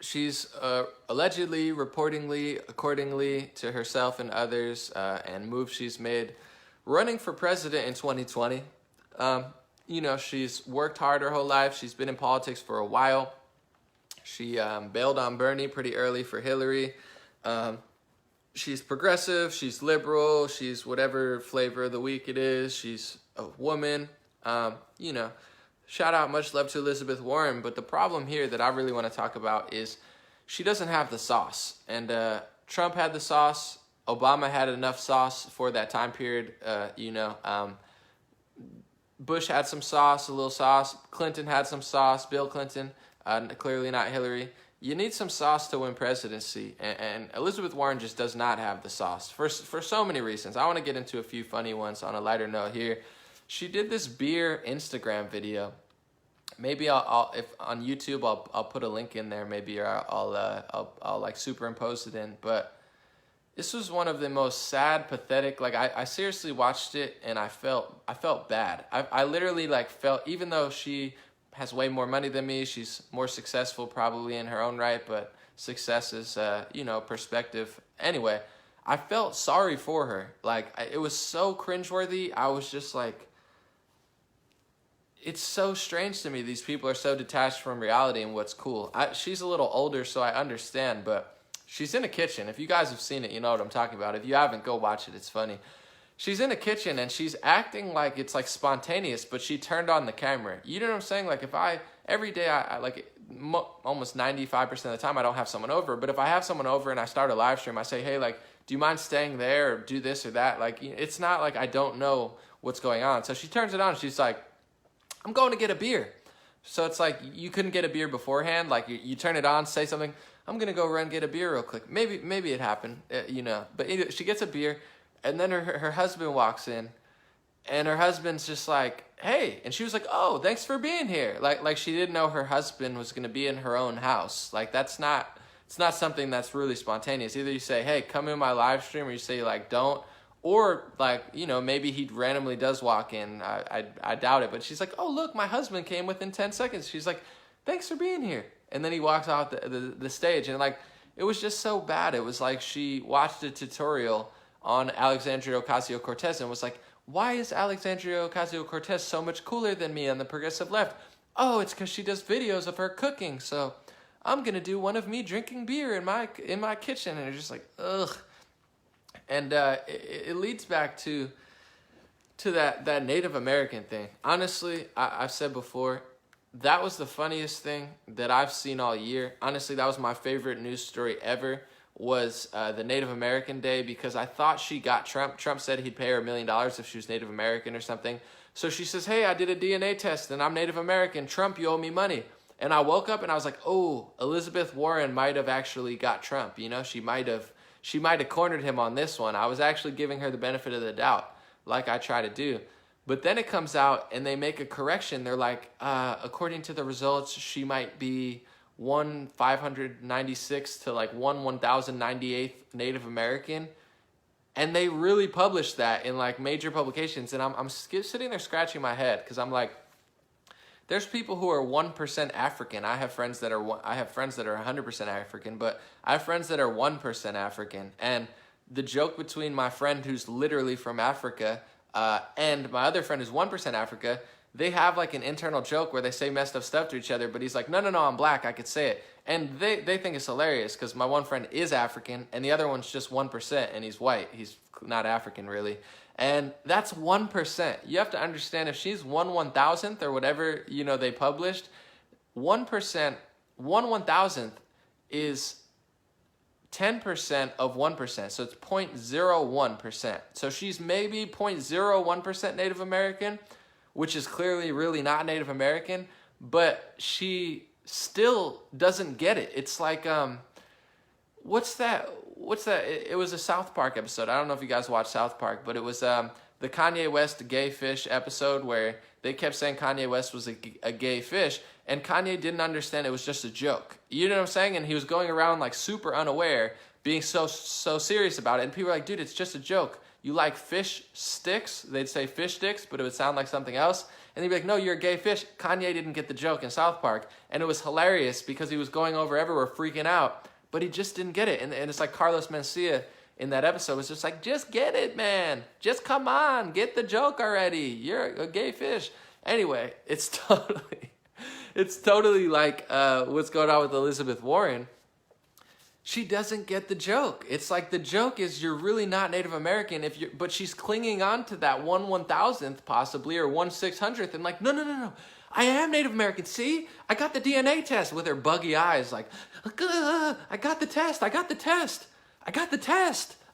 she's allegedly, reportingly, accordingly to herself and others, and moves she's made, running for president in 2020. She's worked hard her whole life. She's been in politics for a while. She bailed on Bernie pretty early for Hillary. She's progressive. She's liberal. She's whatever flavor of the week it is. She's a woman. Shout out, much love to Elizabeth Warren. But the problem here that I really want to talk about is she doesn't have the sauce. And Trump had the sauce. Obama had enough sauce for that time period. Bush had some sauce, a little sauce. Clinton had some sauce. Bill Clinton, clearly not Hillary. You need some sauce to win presidency, and Elizabeth Warren just does not have the sauce for so many reasons. I want to get into a few funny ones on a lighter note here. She did this beer Instagram video. Maybe I'll if on YouTube I'll put a link in there. Maybe or I'll like superimpose it in. But this was one of the most sad, pathetic. Like I seriously watched it and I felt bad. I literally like felt, even though she has way more money than me, she's more successful probably in her own right, but success is perspective. Anyway, I felt sorry for her. Like it was so cringeworthy. I was just like, it's so strange to me. These people are so detached from reality and what's cool. She's a little older, so I understand, but she's in a kitchen. If you guys have seen it, you know what I'm talking about. If you haven't, go watch it. It's funny. She's in a kitchen and she's acting like it's like spontaneous, but she turned on the camera. You know what I'm saying? Like every day I like almost 95% of the time I don't have someone over, but if I have someone over and I start a live stream, I say, hey, like, do you mind staying there or do this or that? Like, it's not like I don't know what's going on. So she turns it on. She's like, I'm going to get a beer. So it's like you couldn't get a beer beforehand. Like you turn it on, say something. I'm going to go run get a beer real quick. Maybe it happened, But anyway, she gets a beer. And then her husband walks in, and her husband's just like, hey. And she was like, oh, thanks for being here. Like she didn't know her husband was going to be in her own house. Like it's not something that's really spontaneous. Either you say, hey, come in my live stream, or you say, like, don't. Or, like, maybe he randomly does walk in. I doubt it. But she's like, oh, look, my husband came within 10 seconds. She's like, thanks for being here. And then he walks out the stage. And, like, it was just so bad. It was like she watched a tutorial on Alexandria Ocasio-Cortez and was like, why is Alexandria Ocasio-Cortez so much cooler than me on the progressive left? Oh, it's because she does videos of her cooking, so I'm going to do one of me drinking beer in my kitchen. And it's just like, ugh. And it leads back to that Native American thing. Honestly, I've said before, that was the funniest thing that I've seen all year. Honestly, that was my favorite news story ever. Was the Native American Day, because I thought she got Trump. Trump said he'd pay her $1 million if she was Native American or something. So she says, hey, I did a DNA test and I'm Native American. Trump, you owe me money. And I woke up and I was like, oh, Elizabeth Warren might have actually got Trump. She might have cornered him on this one. I was actually giving her the benefit of the doubt, like I try to do. But then it comes out and they make a correction. They're like, according to the results, she might be 1/596 to like 1/1098 Native American, and they really published that in like major publications. And I'm sitting there scratching my head because I'm like, there's people who are 1% African. I have friends that are 100% African, but I have friends that are 1% African. And the joke between my friend who's literally from Africa and my other friend who's 1% Africa, they have like an internal joke where they say messed up stuff to each other, but he's like, no, I'm black, I could say it. And they think it's hilarious because my one friend is African and the other one's just 1% and he's white. He's not African really. And that's 1%. You have to understand, if she's 1/1000th or whatever, they published, 1%, 1/1000th is 10% of 1%. So it's 0.01%. So she's maybe 0.01% Native American, which is clearly really not Native American, but she still doesn't get it. It's like, what's that? It was a South Park episode. I don't know if you guys watch South Park, but it was the Kanye West gay fish episode where they kept saying Kanye West was a gay fish, and Kanye didn't understand it was just a joke. You know what I'm saying? And he was going around like super unaware, being so serious about it, and people were like, dude, it's just a joke. You like fish sticks? They'd say fish sticks, but it would sound like something else. And they'd be like, no, you're a gay fish. Kanye didn't get the joke in South Park. And it was hilarious because he was going over everywhere freaking out, but he just didn't get it. And it's like Carlos Mencia in that episode was just like, just get it, man. Just come on, get the joke already. You're a gay fish. Anyway, it's totally like what's going on with Elizabeth Warren. She doesn't get the joke. It's like the joke is you're really not Native American but she's clinging on to that 1/1000th possibly or 1/600th and like, no. I am Native American. See? I got the DNA test with her buggy eyes like, I got the test.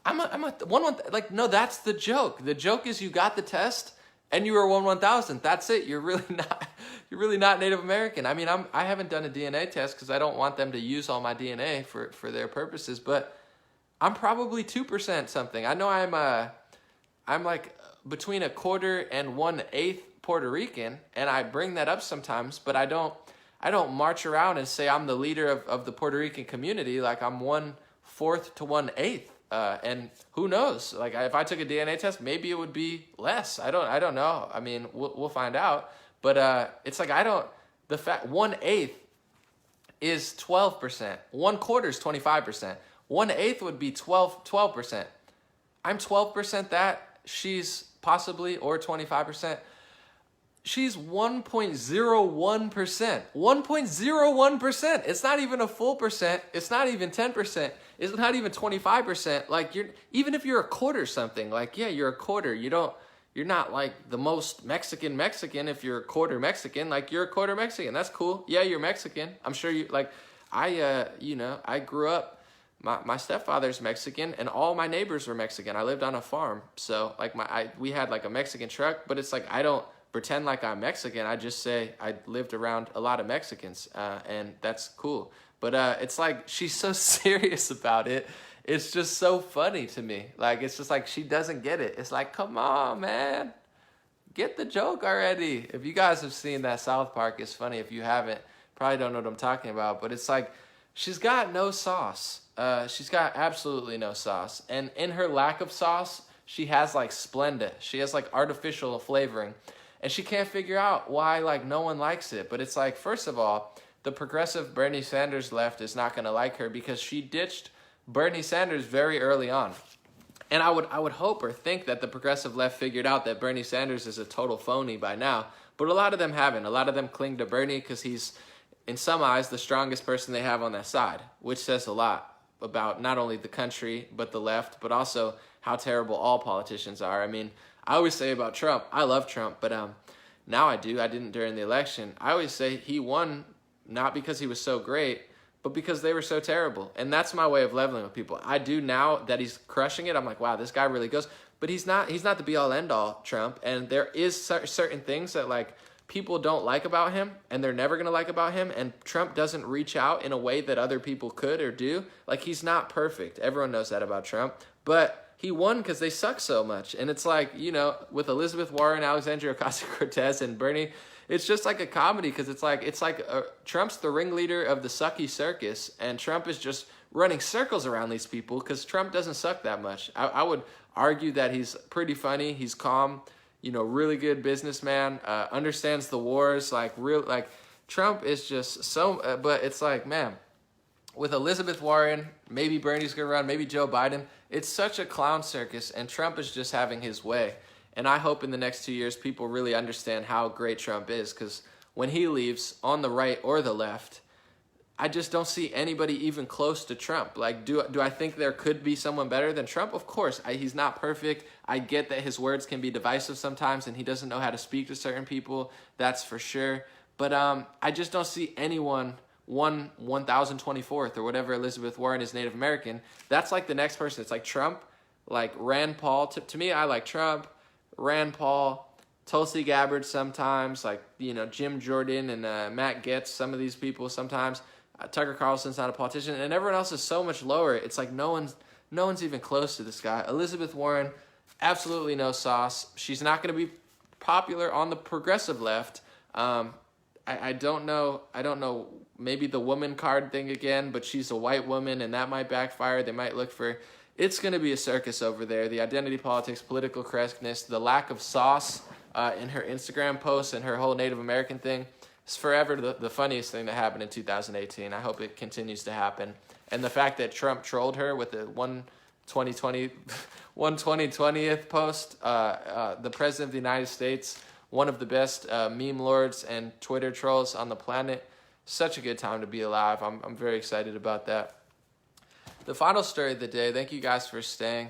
I'm a 1/1000th. Like, no, that's the joke. The joke is you got the test and you were 1/1000th. That's it. You're really not Native American. I mean, I haven't done a DNA test because I don't want them to use all my DNA for their purposes, but I'm probably 2% something. I know I'm like between 1/4 and 1/8 Puerto Rican, and I bring that up sometimes, but I don't march around and say I'm the leader of the Puerto Rican community. Like I'm 1/4 to 1/8. And who knows? Like if I took a DNA test, maybe it would be less. I don't know. I mean, we'll find out. But it's like the fact 1/8 is 12%. 1/4 is 25%. 1/8 would be 12%. I'm 12% that. She's possibly or 25%. She's 1.01%. 1.01%. It's not even a full percent. It's not even 10%. It's not even 25%. Like even if you're a quarter something, like yeah, you're a quarter. You're not like the most Mexican if you're a quarter Mexican. Like you're a quarter Mexican. That's cool. Yeah, you're Mexican. I'm sure you like I grew up my stepfather's Mexican and all my neighbors were Mexican. I lived on a farm. So like we had like a Mexican truck, but it's like I don't pretend like I'm Mexican. I just say I lived around a lot of Mexicans, and that's cool. But it's like she's so serious about it. It's just so funny to me. Like it's just like she doesn't get it. It's like, come on, man, get the joke already. If you guys have seen that South Park, it's funny. If you haven't, probably don't know what I'm talking about. But it's like she's got no sauce. She's got absolutely no sauce. And in her lack of sauce, she has like Splenda. She has like artificial flavoring. And she can't figure out why like no one likes it. But it's like, first of all, the progressive Bernie Sanders left is not going to like her because she ditched Bernie Sanders very early on. And I would hope or think that the progressive left figured out that Bernie Sanders is a total phony by now. But a lot of them haven't. A lot of them cling to Bernie because he's, in some eyes, the strongest person they have on their side, which says a lot about not only the country, but the left, but also how terrible all politicians are. I mean, I always say about Trump, I love Trump, but now I do. I didn't during the election. I always say he won not because he was so great, but because they were so terrible. And that's my way of leveling with people. I do now that he's crushing it. I'm like, wow, this guy really goes. But he's not the be-all, end-all, Trump. And there is certain things that like people don't like about him, and they're never going to like about him. And Trump doesn't reach out in a way that other people could or do. Like he's not perfect. Everyone knows that about Trump. But he won because they suck so much. And it's like, with Elizabeth Warren, Alexandria Ocasio-Cortez, and Bernie, it's just like a comedy because it's like Trump's the ringleader of the sucky circus, and Trump is just running circles around these people because Trump doesn't suck that much. I would argue that he's pretty funny. He's calm, really good businessman, understands the wars, Trump is just so, but it's like, man, with Elizabeth Warren, maybe Bernie's going to run, maybe Joe Biden. It's such a clown circus, and Trump is just having his way. And I hope in the next 2 years people really understand how great Trump is, because when he leaves, on the right or the left, I just don't see anybody even close to Trump. Like, do I think there could be someone better than Trump? Of course. He's not perfect. I get that his words can be divisive sometimes, and he doesn't know how to speak to certain people. That's for sure. But I just don't see anyone 1,024th or whatever Elizabeth Warren is Native American. That's like the next person. It's like Trump, like Rand Paul. To me, I like Trump, Rand Paul, Tulsi Gabbard sometimes, like, Jim Jordan and Matt Gaetz, some of these people sometimes. Tucker Carlson's not a politician, and everyone else is so much lower. It's like no one's even close to this guy. Elizabeth Warren, absolutely no sauce. She's not going to be popular on the progressive left. I don't know. Maybe the woman card thing again, but she's a white woman, and that might backfire. They might look for. It's going to be a circus over there. The identity politics, political correctness, the lack of sauce in her Instagram posts and her whole Native American thing. It's forever the funniest thing that happened in 2018. I hope it continues to happen. And the fact that Trump trolled her with the 2020th post, the President of the United States, one of the best meme lords and Twitter trolls on the planet. Such a good time to be alive. I'm very excited about that. The final story of the day, thank you guys for staying.